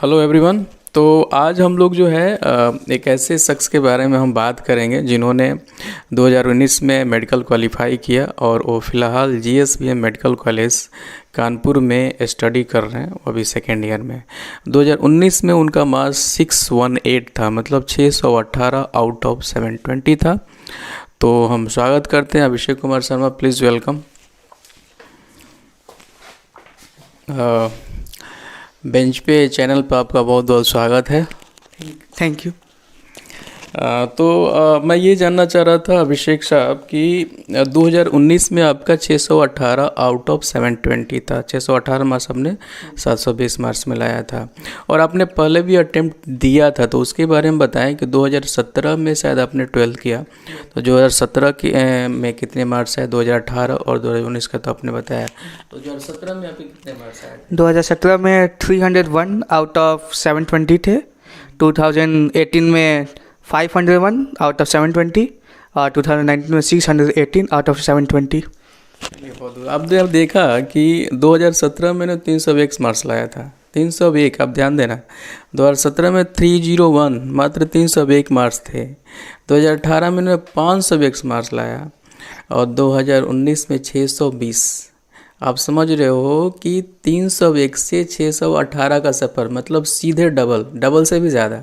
Hello everyone. तो आज हम लोग जो है एक ऐसे शख्स के बारे में हम बात करेंगे जिन्होंने 2019 में मेडिकल क्वालिफाई किया और वो फ़िलहाल जीएसवीएम मेडिकल कॉलेज कानपुर में स्टडी कर रहे हैं, वो अभी सेकेंड ईयर में। 2019 में उनका मार्क्स 618 था, मतलब 618 आउट ऑफ 720 था। तो हम स्वागत करते हैं Abhishek Kumar Sharma, please welcome. Bench पे चैनल पर आपका बहुत बहुत स्वागत है। Thank you. मैं ये जानना चाह रहा था अभिषेक साहब कि 2019 में आपका 618 आउट ऑफ 720 था। 618 मार्क्स आपने 720 मार्क्स में लाया था और आपने पहले भी अटेम्प्ट दिया था, तो उसके बारे में बताएं कि 2017 में शायद आपने 12th किया, तो 2017 में कितने मार्क्स आए, 2018 और 2019 का तो आपने बताया। तो 2017 में आपके कितने मार्क्स आए? 2017 में 301 आउट ऑफ 720 थे। 2018 में 501 आउट ऑफ 720 और 2019 में 618 आउट ऑफ 720। आपने अब देखा कि 2017 में 301 मार्क्स लाया था। 301, आप ध्यान देना, 2017 में 301 मात्र 301 मार्क्स थे। 2018 में 501 मार्क्स लाया और 2019 में 620। आप समझ रहे हो कि 301 से 618 का सफ़र, मतलब सीधे डबल से भी ज़्यादा।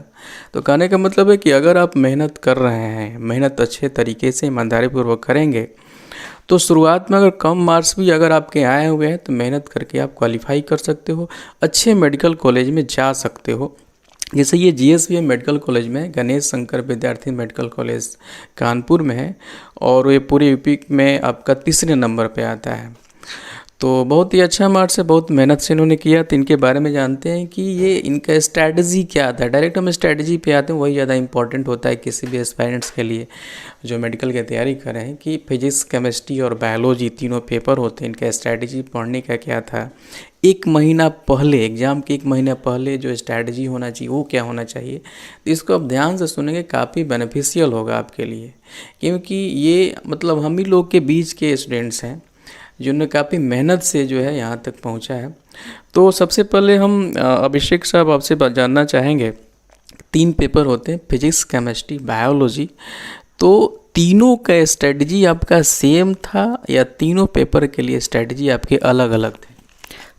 तो कहने का मतलब है कि अगर आप मेहनत कर रहे हैं, मेहनत अच्छे तरीके से ईमानदारी पूर्वक करेंगे, तो शुरुआत में अगर कम मार्क्स भी अगर आपके आए हुए हैं तो मेहनत करके आप क्वालिफाई कर सकते हो, अच्छे मेडिकल कॉलेज में जा सकते हो। जैसे ये जीएसवीएम मेडिकल कॉलेज में गणेश शंकर विद्यार्थी मेडिकल कॉलेज कानपुर में है और ये पूरे यूपी में आपका तीसरे नंबर पे आता है। तो बहुत ही अच्छा मार्क्स है, बहुत मेहनत से इन्होंने किया। तो इनके बारे में जानते हैं कि ये इनका स्ट्रैटेजी क्या था। डायरेक्ट हम स्ट्रैटेजी पे आते हैं, वही ज़्यादा इंपॉर्टेंट होता है किसी भी एस्पायरेंट्स के लिए जो मेडिकल की तैयारी कर रहे हैं, कि फिजिक्स, केमिस्ट्री और बायोलॉजी तीनों पेपर होते हैं। इनका स्ट्रैटेजी पढ़ने का क्या था, एक महीना पहले, एग्ज़ाम के एक महीना पहले जो स्ट्रैटेजी होना चाहिए वो क्या होना चाहिए। तो इसको आप ध्यान से सुनेंगे, काफ़ी बेनिफिशियल होगा आपके लिए, क्योंकि ये मतलब हम ही लोग के बीच के स्टूडेंट्स हैं जिन्होंने काफ़ी मेहनत से जो है यहाँ तक पहुँचा है। तो सबसे पहले हम अभिषेक साहब आपसे जानना चाहेंगे, 3 पेपर होते हैं, फिजिक्स, केमिस्ट्री, बायोलॉजी। तो तीनों का स्ट्रेटजी आपका सेम था या तीनों पेपर के लिए स्ट्रेटजी आपके अलग अलग थे?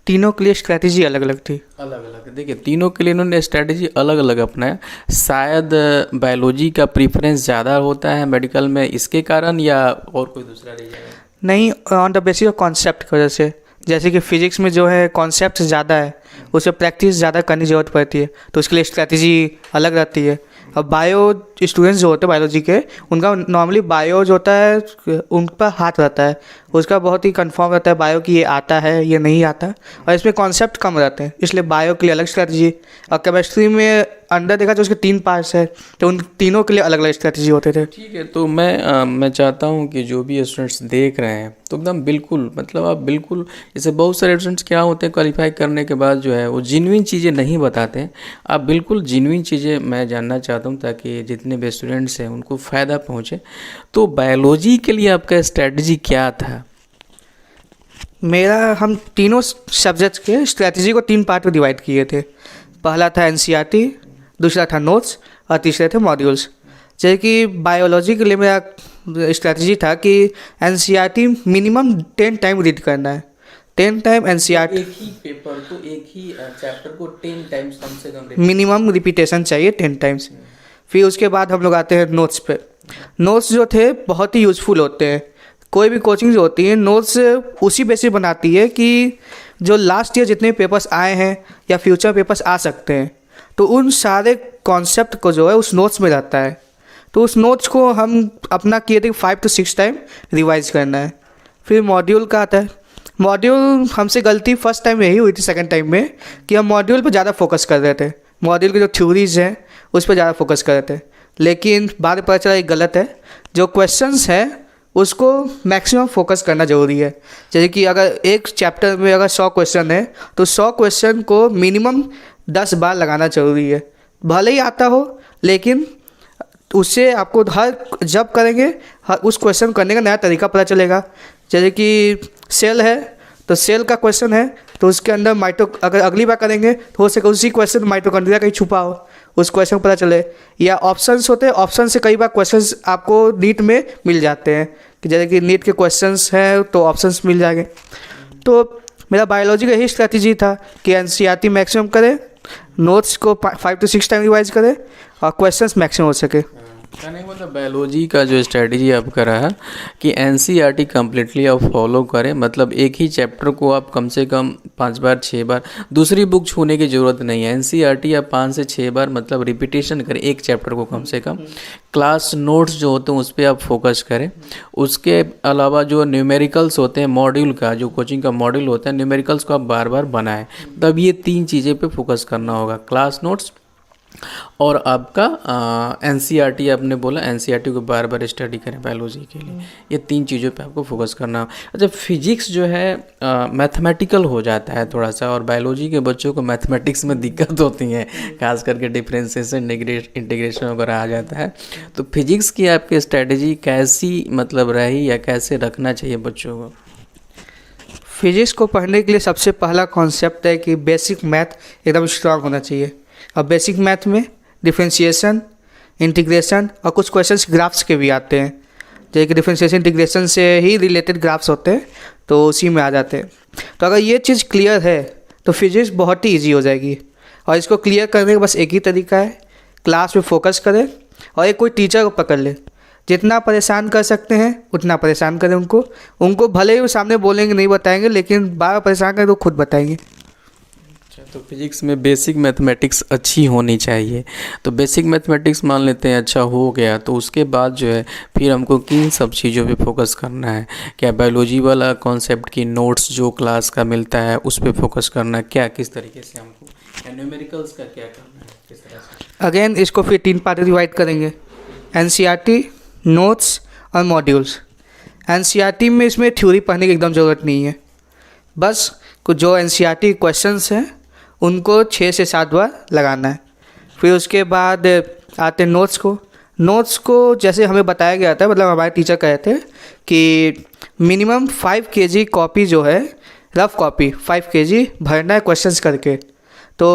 तीनों के लिए स्ट्रैटेजी अलग अलग थी। अलग अलग, देखिए तीनों के लिए इन्होंने स्ट्रैटेजी अलग अलग अपनाया। शायद बायोलॉजी का प्रीफरेंस ज़्यादा होता है मेडिकल में, इसके कारण या और कोई दूसरा रीजन है? नहीं, on the basis of concept की वजह से। जैसे कि फिजिक्स में जो है कॉन्सेप्ट ज़्यादा है, उसे प्रैक्टिस ज़्यादा करने की ज़रूरत पड़ती है, तो उसके लिए स्ट्रैटेजी अलग रहती है। अब बायो स्टूडेंट्स जो होते हैं बायोलॉजी के, उनका नॉर्मली बायो जो होता है उन पर हाथ रहता है, उसका बहुत ही कंफर्म रहता है बायो कि ये आता है ये नहीं आता, और इसमें कॉन्सेप्ट कम रहते हैं, इसलिए बायो के लिए अलग स्ट्रैटेजी। और केमिस्ट्री में अंदर देखा तो उसके 3 पार्ट्स है, तो उन तीनों के लिए अलग अलग स्ट्रैटेजी होते थे। ठीक है, तो मैं चाहता हूँ कि जो भी स्टूडेंट्स देख रहे हैं तो एकदम बिल्कुल, मतलब आप बिल्कुल, जैसे बहुत सारे स्टूडेंट्स क्या होते हैं क्वालिफाई करने के बाद जो है वो जिन्युइन चीज़ें नहीं बताते हैं। आप बिल्कुल जिन्युइन चीज़ें मैं जानना चाहता हूँ ताकि जितने भी स्टूडेंट्स हैं उनको फ़ायदा पहुँचे। तो बायोलॉजी के लिए आपका स्ट्रैटेजी क्या था? हम तीनों सब्जेक्ट्स के स्ट्रैटेजी को 3 पार्ट में डिवाइड किए थे। पहला था एनसीईआरटी, दूसरा था नोट्स और तीसरे थे मॉड्यूल्स। जैसे कि बायोलॉजी के लिए मेरा स्ट्रैटेजी था कि एनसीईआरटी मिनिमम 10 टाइम रीड करना है। 10 टाइम एनसीईआरटी, एक ही पेपर को, एक ही चैप्टर को 10 टाइम्स कम से कम मिनिमम रिपीटेशन चाहिए 10 टाइम्स। फिर उसके बाद हम लोग आते हैं नोट्स पे। नोट्स जो थे बहुत ही यूज़फुल होते हैं। कोई भी कोचिंग जो होती है नोट्स उसी बेसिस बनाती है कि जो लास्ट ईयर जितने पेपर्स आए हैं या फ्यूचर पेपर्स आ सकते हैं, तो उन सारे कॉन्सेप्ट को जो है उस नोट्स में रहता है। तो उस नोट्स को हम अपना किए थे 5 to 6 टाइम रिवाइज करना है। फिर मॉड्यूल का आता है। मॉड्यूल हमसे गलती फर्स्ट टाइम यही हुई थी, सेकंड टाइम में, कि हम मॉड्यूल पर ज़्यादा फोकस कर रहे थे। मॉड्यूल की जो थ्योरीज हैं उस पर ज़्यादा फोकस कर रहे थे, लेकिन बाद में पता चला ये गलत है। जो क्वेश्चंस हैं उसको मैक्सिमम फोकस करना ज़रूरी है। जैसे कि अगर एक चैप्टर में अगर 100 क्वेश्चन है तो 100 क्वेश्चन को मिनिमम 10 बार लगाना ज़रूरी है। भले ही आता हो, लेकिन उससे आपको हर जब करेंगे उस क्वेश्चन करने का नया तरीका पता चलेगा। जैसे कि सेल है तो सेल का क्वेश्चन है तो उसके अंदर अगर अगली बार करेंगे तो हो सके उसी क्वेश्चन माइटोकॉन्ड्रिया कहीं छुपा हो, उस क्वेश्चन को पता चले। या ऑप्शंस होते हैं, ऑप्शन से कई बार क्वेश्चंस आपको नीट में मिल जाते हैं कि जैसे कि नीट के क्वेश्चंस हैं तो ऑप्शंस मिल जाएंगे। तो मेरा बायोलॉजी का यही स्ट्रैटेजी था कि एनसीईआरटी मैक्सिमम करें, नोट्स को 5 to 6 टाइम रिवाइज करें और क्वेश्चंस मैक्सिमम हो सके। कहने का मतलब बायोलॉजी का जो स्ट्रेटजी आपका रहा कि एनसीईआरटी कम्प्लीटली आप फॉलो करें, मतलब एक ही चैप्टर को आप कम से कम 5 बार 6 बार, दूसरी बुक छूने की ज़रूरत नहीं है। एनसीईआरटी आप 5 से 6 बार मतलब रिपीटेशन करें एक चैप्टर को कम से कम। क्लास नोट्स जो होते हैं उस पर आप फोकस करें। उसके अलावा जो न्यूमेरिकल्स होते हैं, मॉड्यूल का जो कोचिंग का मॉड्यूल होता है, न्यूमेरिकल्स को आप बार बार बनाएं। तब ये 3 चीज़ें पे फोकस करना होगा, क्लास नोट्स और आपका एनसीईआरटी। आपने बोला एनसीईआरटी को बार बार स्टडी करें बायोलॉजी के लिए, ये 3 चीज़ों पे आपको फोकस करना। अच्छा, फिजिक्स जो है मैथमेटिकल हो जाता है थोड़ा सा, और बायोलॉजी के बच्चों को मैथमेटिक्स में दिक्कत होती है, खास करके डिफरेंशिएशन इंटीग्रेशन वगैरह आ जाता है। तो फिजिक्स की आपकी स्ट्रेटजी कैसी मतलब रही या कैसे रखना चाहिए बच्चों को? फिजिक्स को पढ़ने के लिए सबसे पहला कॉन्सेप्ट है कि बेसिक मैथ एकदम स्ट्रांग होना चाहिए। अब बेसिक मैथ में डिफरेंशिएशन, इंटीग्रेशन और कुछ क्वेश्चंस ग्राफ्स के भी आते हैं, जैसे कि डिफरेंशिएशन इंटीग्रेशन से ही रिलेटेड ग्राफ्स होते हैं तो उसी में आ जाते हैं। तो अगर ये चीज़ क्लियर है तो फिजिक्स बहुत ही ईजी हो जाएगी। और इसको क्लियर करने का बस एक ही तरीका है, क्लास में फोकस करें और एक कोई टीचर को पकड़ ले। जितना परेशान कर सकते हैं उतना परेशान करें उनको भले ही वो सामने बोलेंगे नहीं बताएंगे, लेकिन बार परेशान करें तो खुद बताएंगे। तो फिजिक्स में बेसिक मैथमेटिक्स अच्छी होनी चाहिए। तो बेसिक मैथमेटिक्स मान लेते हैं अच्छा हो गया, तो उसके बाद जो है फिर हमको किन सब चीज़ों पे फोकस करना है? क्या बायोलॉजी वाला कॉन्सेप्ट की नोट्स जो क्लास का मिलता है उस पे फोकस करना है, क्या किस तरीके से हमको, या न्यूमेरिकल्स का क्या करना है, किस तरह से? अगेन इसको फिर 3 पार्ट डिवाइड करेंगे, एनसीईआरटी, नोट्स और मॉड्यूल्स। एनसीईआरटी में इसमें थ्योरी पढ़ने की एकदम ज़रूरत नहीं है, बस कुछ जो एनसीईआरटी क्वेश्चंस हैं उनको 6 से 7 बार लगाना है। फिर उसके बाद आते हैं नोट्स को जैसे हमें बताया गया था, मतलब हमारे टीचर कहे थे कि मिनिमम 5 kg कॉपी जो है, रफ कॉपी 5 kg भरना है क्वेश्चंस करके। तो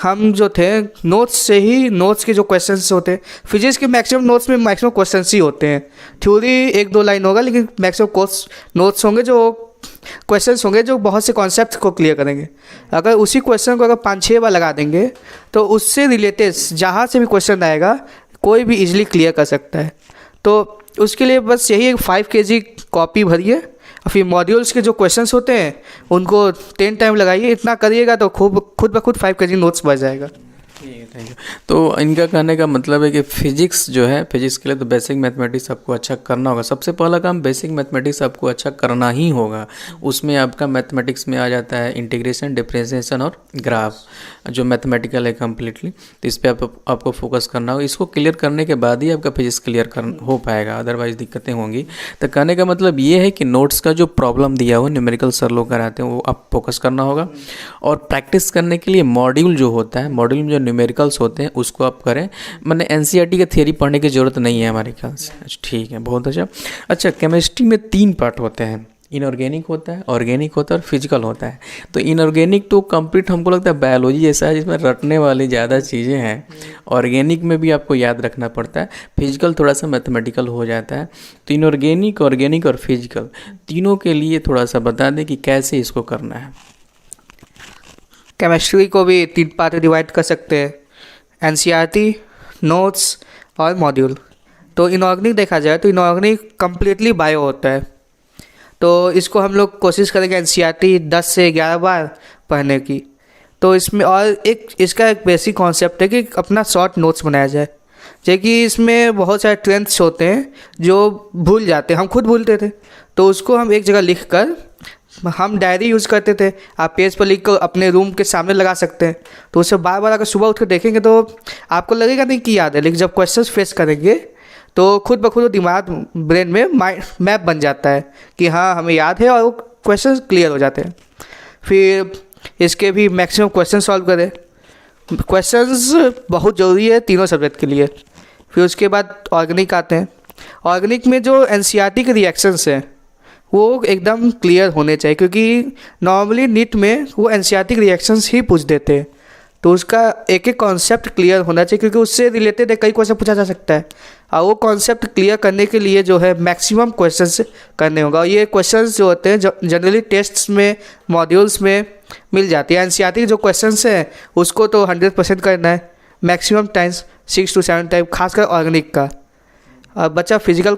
हम जो थे नोट्स से ही, नोट्स के जो क्वेश्चंस होते हैं, फिजिक्स के मैक्सिमम नोट्स में मैक्सिमम क्वेश्चंस ही होते हैं, थ्योरी 1-2 लाइन होगा, लेकिन मैक्सिमम नोट्स होंगे जो क्वेश्चंस होंगे जो बहुत से कॉन्सेप्ट को क्लियर करेंगे। अगर उसी क्वेश्चन को अगर 5-6 बार लगा देंगे तो उससे रिलेटेड जहाँ से भी क्वेश्चन आएगा कोई भी इजीली क्लियर कर सकता है। तो उसके लिए बस यही एक 5 kg कॉपी भरिए और फिर मॉड्यूल्स के जो क्वेश्चंस होते हैं उनको 10 टाइम लगाइए। इतना करिएगा तो खुद ब खुद 5 kg नोट्स बच जाएगा। Thank you. तो इनका कहने का मतलब है कि फिजिक्स जो है, फिजिक्स के लिए तो बेसिक मैथमेटिक्स आपको अच्छा करना होगा। सबसे पहला काम बेसिक मैथमेटिक्स आपको अच्छा करना ही होगा। उसमें आपका मैथमेटिक्स में आ जाता है इंटीग्रेशन, डिफरेंशिएशन और ग्राफ, जो मैथमेटिकल है कम्प्लीटली। तो इस पर आपको फोकस करना होगा। इसको क्लियर करने के बाद ही आपका फिजिक्स क्लियर हो पाएगा, अदरवाइज दिक्कतें होंगी। तो कहने का मतलब ये है कि नोट्स का जो प्रॉब्लम दिया हो, न्यूमेरिकल सर लोग कराते हैं, वो आप फोकस करना होगा। और प्रैक्टिस करने के लिए मॉड्यूल जो होता है, मॉड्यूल में जो न्यूमेरिकल्स होते हैं उसको आप करें। मैंने एनसीईआरटी का थ्योरी पढ़ने की ज़रूरत नहीं है हमारे ख्याल से। अच्छा, ठीक है, बहुत अच्छा। अच्छा, केमिस्ट्री में 3 पार्ट होते हैं, इनऑर्गेनिक होता है, ऑर्गेनिक होता है और फिजिकल होता है। तो इनऑर्गेनिक तो कंप्लीट हमको लगता है बायोलॉजी जैसा है, जिसमें रटने वाली ज़्यादा चीज़ें हैं। ऑर्गेनिक में भी आपको याद रखना पड़ता है, फिजिकल थोड़ा सा मैथमेटिकल हो जाता है। तो इनऑर्गेनिक, ऑर्गेनिक और फिजिकल तीनों के लिए थोड़ा सा बता दें कि कैसे इसको करना है। केमिस्ट्री को भी 3 पार्ट डिवाइड कर सकते हैं, एनसीईआरटी, नोट्स और मॉड्यूल। तो इनऑर्गेनिक देखा जाए तो इनऑर्गेनिक कम्प्लीटली बायो होता है। तो इसको हम लोग कोशिश करेंगे एनसीईआरटी 10 से 11 बार पढ़ने की। तो इसमें और इसका एक बेसिक कॉन्सेप्ट है कि अपना शॉर्ट नोट्स बनाया जाए, जैसे कि इसमें बहुत सारे ट्रेंड्स होते हैं जो भूल जाते हैं, हम खुद भूलते थे। तो उसको हम एक जगह लिख कर, हम डायरी यूज़ करते थे, आप पेज पर लिख कर अपने रूम के सामने लगा सकते हैं। तो उसे बार बार अगर सुबह उठ कर देखेंगे तो आपको लगेगा नहीं कि याद है, लेकिन जब क्वेश्चंस फेस करेंगे तो खुद ब खुद दिमाग, ब्रेन में मैप बन जाता है कि हाँ हमें याद है, और वो क्वेश्चंस क्लियर हो जाते हैं। फिर इसके भी मैक्सिमम क्वेश्चन सॉल्व करें। क्वेश्चंस बहुत ज़रूरी है तीनों सब्जेक्ट के लिए। फिर उसके बाद ऑर्गेनिक आते हैं। ऑर्गेनिक में जो एनसीईआरटी के रिएक्शंस हैं वो एकदम क्लियर होने चाहिए, क्योंकि नॉर्मली नीट में वो एनसीईआरटी के रिएक्शंस ही पूछ देते हैं, तो उसका एक एक कॉन्सेप्ट क्लियर होना चाहिए, क्योंकि उससे रिलेटेड कई क्वेश्चन पूछा जा सकता है। और वो कॉन्सेप्ट क्लियर करने के लिए जो है मैक्सिमम क्वेश्चंस करने होगा। और ये क्वेश्चंस जो होते हैं जनरली टेस्ट्स में, मॉड्यूल्स में मिल जाती है। एनसीईआरटी के जो क्वेश्चंस हैं उसको तो 100% करना है, मैक्सिमम टाइम्स 6 to 7 टाइम, खासकर ऑर्गेनिक का। और बच्चा फिजिकल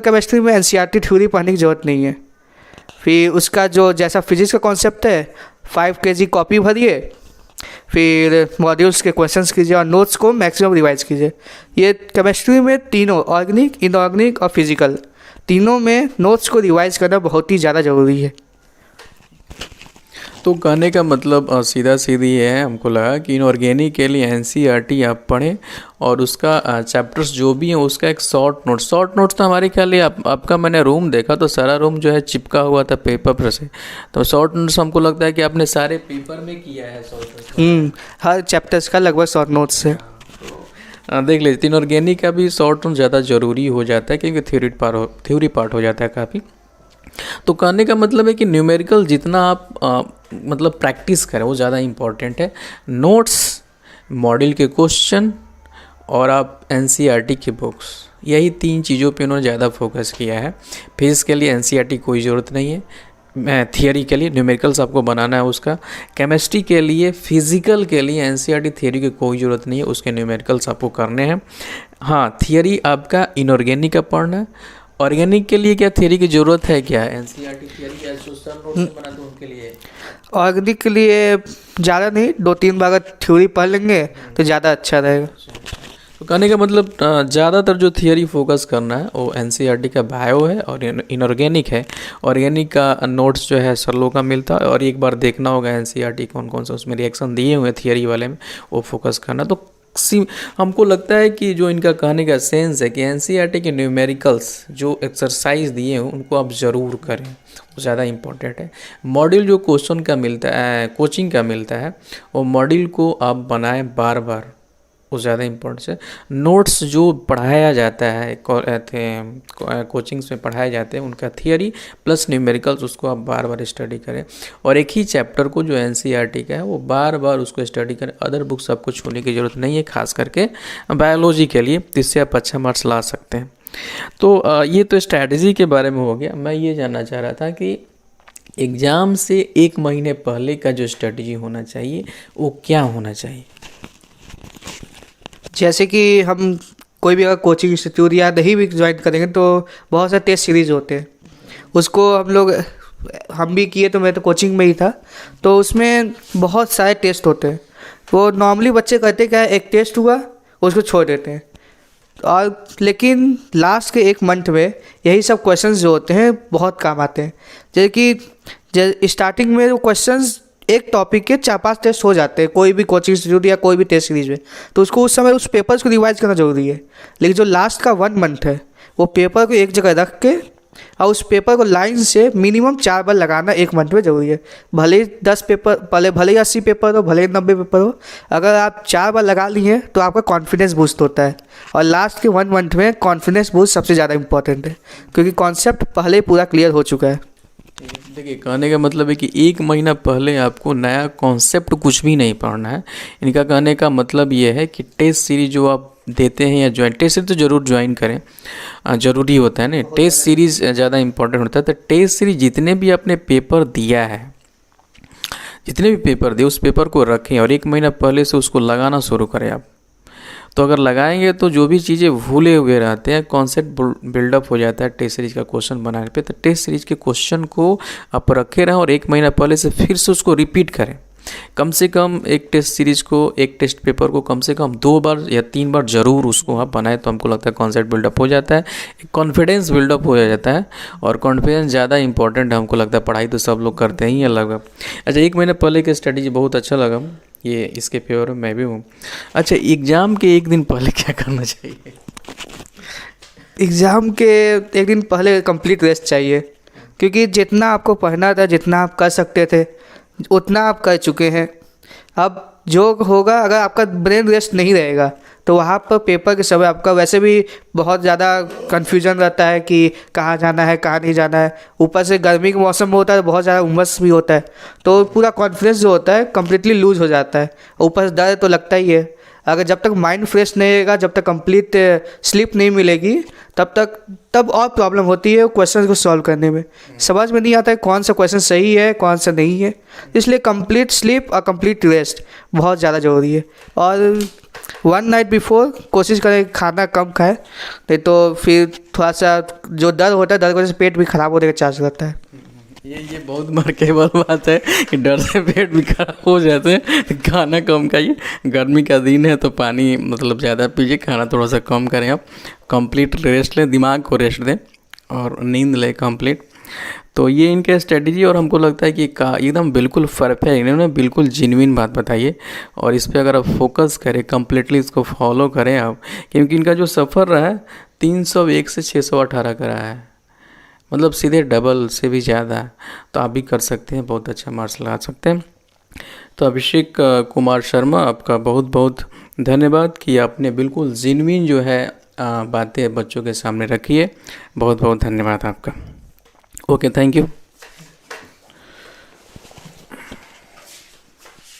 केमिस्ट्री में एनसीईआरटी थ्योरी पढ़ने की ज़रूरत नहीं है। फिर उसका जो जैसा फिजिक्स का कॉन्सेप्ट है 5 kg कॉपी भरिए, फिर मॉड्यूल्स के क्वेश्चंस कीजिए और नोट्स को मैक्सिमम रिवाइज कीजिए। ये केमिस्ट्री में तीनों, ऑर्गेनिक, इनऑर्गेनिक और फिजिकल, तीनों में नोट्स को रिवाइज करना बहुत ही ज़्यादा ज़रूरी है। तो कहने का मतलब सीधा सीधी ये है, हमको लगा कि इनऑर्गेनिक के लिए एनसीईआरटी आप पढ़ें और उसका चैप्टर्स जो भी हैं उसका एक शॉर्ट नोट्स तो हमारे ख्याल ये आपका मैंने रूम देखा तो सारा रूम जो है चिपका हुआ था पेपर पर से, तो शॉर्ट नोट्स हमको लगता है कि आपने सारे पेपर में किया है शॉर्ट नोट्स। हर चैप्टर्स का लगभग शॉर्ट नोट्स है। देख लीजिए इनऑर्गेनिक का भी शॉर्ट नोट ज़्यादा ज़रूरी हो जाता है, क्योंकि थ्योरी पार्ट हो जाता है काफ़ी। तो कहने का मतलब है कि न्यूमेरिकल जितना आप मतलब प्रैक्टिस करें वो ज़्यादा इम्पॉर्टेंट है। नोट्स, मॉड्यूल के क्वेश्चन और आप एनसीईआरटी की बुक्स, यही 3 चीज़ों पे उन्होंने ज़्यादा फोकस किया है। फिजिक्स के लिए एनसीईआरटी कोई ज़रूरत नहीं है, थियरी के लिए न्यूमेरिकल्स आपको बनाना है उसका। केमिस्ट्री के लिए, फिजिकल के लिए एनसीईआरटी थियरी की कोई ज़रूरत नहीं है, उसके न्यूमेरिकल्स आपको करने हैं। हाँ, थियरी आपका इनऑर्गेनिक का पढ़ना है। ऑर्गेनिक के लिए क्या थियरी की ज़रूरत है क्या? एनसीईआरटी थियरी क्या सब नोट्स में बना दूँ उनके लिए? ऑर्गेनिक के लिए ज़्यादा नहीं, 2-3 बार अगर थ्योरी पढ़ लेंगे तो ज़्यादा अच्छा रहेगा। तो कहने का मतलब ज़्यादातर जो थियरी फोकस करना है वो एनसीईआरटी का बायो है और इनऑर्गेनिक है। ऑर्गेनिक का नोट्स जो है सरलों का मिलता है, और एक बार देखना होगा एनसीईआरटी कौन कौन सा उसमें रिएक्शन दिए हुए थियरी वाले में, वो फोकस करना। तो हमको लगता है कि जो इनका कहने का सेंस है कि एनसीईआरटी के न्यूमेरिकल्स जो एक्सरसाइज दिए हैं उनको आप ज़रूर करें, वो ज़्यादा इम्पोर्टेंट है। मॉड्यूल जो क्वेश्चन का मिलता है, कोचिंग का मिलता है, वो मॉड्यूल को आप बनाएं बार बार, वो ज़्यादा इम्पोर्टेंट है। नोट्स जो पढ़ाया जाता है कोचिंग्स में पढ़ाए जाते हैं उनका थियरी प्लस न्यूमेरिकल्स, उसको आप बार बार स्टडी करें। और एक ही चैप्टर को जो एनसीईआरटी का है वो बार बार उसको स्टडी करें। अदर बुक्स आपको छूने की ज़रूरत नहीं है, खास करके बायोलॉजी के लिए, जिससे आप अच्छा मार्क्स ला सकते हैं। तो ये तो स्ट्रैटेजी के बारे में हो गया। मैं ये जानना चाह रहा था कि एग्ज़ाम से 1 महीने पहले का जो स्ट्रैटेजी होना चाहिए वो क्या होना चाहिए? जैसे कि हम कोई भी अगर कोचिंग इंस्टीट्यूट या नहीं भी ज्वाइन करेंगे तो बहुत सारे टेस्ट सीरीज़ होते हैं, उसको हम भी किए, तो मैं तो कोचिंग में ही था, तो उसमें बहुत सारे टेस्ट होते हैं। वो नॉर्मली बच्चे करते क्या है, एक टेस्ट हुआ उसको छोड़ देते हैं, और लेकिन लास्ट के 1 मंथ में यही सब क्वेश्चंस जो होते हैं बहुत काम आते हैं। जैसे कि स्टार्टिंग में वो क्वेश्चंस एक टॉपिक के 4-5 टेस्ट हो जाते हैं कोई भी कोचिंग इंस्टीट्यूट या कोई भी टेस्ट सीरीज में, तो उसको उस समय उस पेपर्स को रिवाइज करना जरूरी है। लेकिन जो लास्ट का 1 मंथ है वो पेपर को एक जगह रख के और उस पेपर को लाइन से मिनिमम 4 बार लगाना 1 मंथ में ज़रूरी है। भले ही 10 पेपर, भले ही 80 पेपर हो, भले ही 90 पेपर हो, अगर आप 4 बार लगा लिए तो आपका कॉन्फिडेंस बूस्ट होता है। और लास्ट के 1 मंथ में कॉन्फिडेंस बूस्ट सबसे ज़्यादा इंपॉर्टेंट है, क्योंकि कॉन्सेप्ट पहले पूरा क्लियर हो चुका है। देखिए कहने का मतलब है कि 1 महीना पहले आपको नया कॉन्सेप्ट कुछ भी नहीं पढ़ना है। इनका कहने का मतलब ये है कि टेस्ट सीरीज जो आप देते हैं या टेस्ट सीरीज तो ज़रूर ज्वाइन करें, ज़रूरी होता है ना, टेस्ट सीरीज़ ज़्यादा इंपॉर्टेंट होता है। तो टेस्ट सीरीज जितने भी आपने पेपर दिया है, जितने भी पेपर दिए उस पेपर को रखें और 1 महीना पहले से उसको लगाना शुरू करें आप। तो अगर लगाएंगे तो जो भी चीज़ें भूले हुए रहते हैं, कॉन्सेप्ट बिल्डअप हो जाता है टेस्ट सीरीज का क्वेश्चन बनाने पे। तो टेस्ट सीरीज के क्वेश्चन को आप रखे रहें और 1 महीना पहले से फिर से उसको रिपीट करें। कम से कम एक टेस्ट सीरीज को, एक टेस्ट पेपर को कम से कम 2 बार या 3 बार ज़रूर उसको आप बनाएं, तो हमको लगता है कॉन्सेप्ट बिल्डअप हो जाता है, एक कॉन्फिडेंस बिल्डअप हो जाता है। और कॉन्फिडेंस ज़्यादा इंपॉर्टेंट है, हमको लगता है पढ़ाई तो सब लोग करते ही हैं लगभग। अच्छा, 1 महीने पहले की स्ट्रेटेजी बहुत अच्छा लगा, ये इसके फेवर में मैं भी हूँ। अच्छा, एग्ज़ाम के 1 दिन पहले क्या करना चाहिए? एग्ज़ाम के 1 दिन पहले कंप्लीट रेस्ट चाहिए, क्योंकि जितना आपको पढ़ना था, जितना आप कर सकते थे, उतना आप कर चुके हैं। अब जो होगा, अगर आपका ब्रेन रेस्ट नहीं रहेगा तो वहाँ पर पेपर के समय आपका वैसे भी बहुत ज़्यादा कन्फ्यूजन रहता है कि कहाँ जाना है कहाँ नहीं जाना है। ऊपर से गर्मी का मौसम में होता है तो बहुत ज़्यादा उमस भी होता है, तो पूरा कॉन्फिडेंस जो होता है कम्प्लीटली लूज़ हो जाता है। ऊपर से डर तो लगता ही है। अगर जब तक माइंड फ्रेश नहीं रहेगा, जब तक कंप्लीट स्लीप नहीं मिलेगी, तब और प्रॉब्लम होती है क्वेश्चन को सॉल्व करने में। समझ में नहीं आता है कौन सा क्वेश्चन सही है कौन सा नहीं है। इसलिए कंप्लीट स्लीप और कंप्लीट रेस्ट बहुत ज़्यादा ज़रूरी है। और 1 नाइट बिफोर कोशिश करें खाना कम खाएं, नहीं तो फिर थोड़ा सा जो डर होता है, डर की वजह से पेट भी ख़राब होने का चांस रहता है। ये बहुत मार्केबल बात है कि डर से पेट भी खराब हो जाते हैं। तो खाना कम खाइए, गर्मी का दिन है तो पानी मतलब ज़्यादा पीजिए, खाना थोड़ा सा कम करें, आप कंप्लीट रेस्ट लें, दिमाग को रेस्ट दें और नींद लें कंप्लीट। तो ये इनका स्ट्रेटजी, और हमको लगता है कि एकदम बिल्कुल परफेक्ट, इन्होंने बिल्कुल जेन्युइन बात बताई है। और इस पर अगर आप फोकस करें, कम्प्लीटली इसको फॉलो करें आप, क्योंकि इनका जो सफ़र रहा है 301 से 618 का रहा है, मतलब सीधे डबल से भी ज़्यादा। तो आप भी कर सकते हैं, बहुत अच्छा मार्क्स लगा सकते हैं। तो अभिषेक कुमार शर्मा, आपका बहुत बहुत धन्यवाद कि आपने बिल्कुल जेन्युइन जो है बातें बच्चों के सामने रखी है। बहुत बहुत धन्यवाद आपका। Okay, thank you.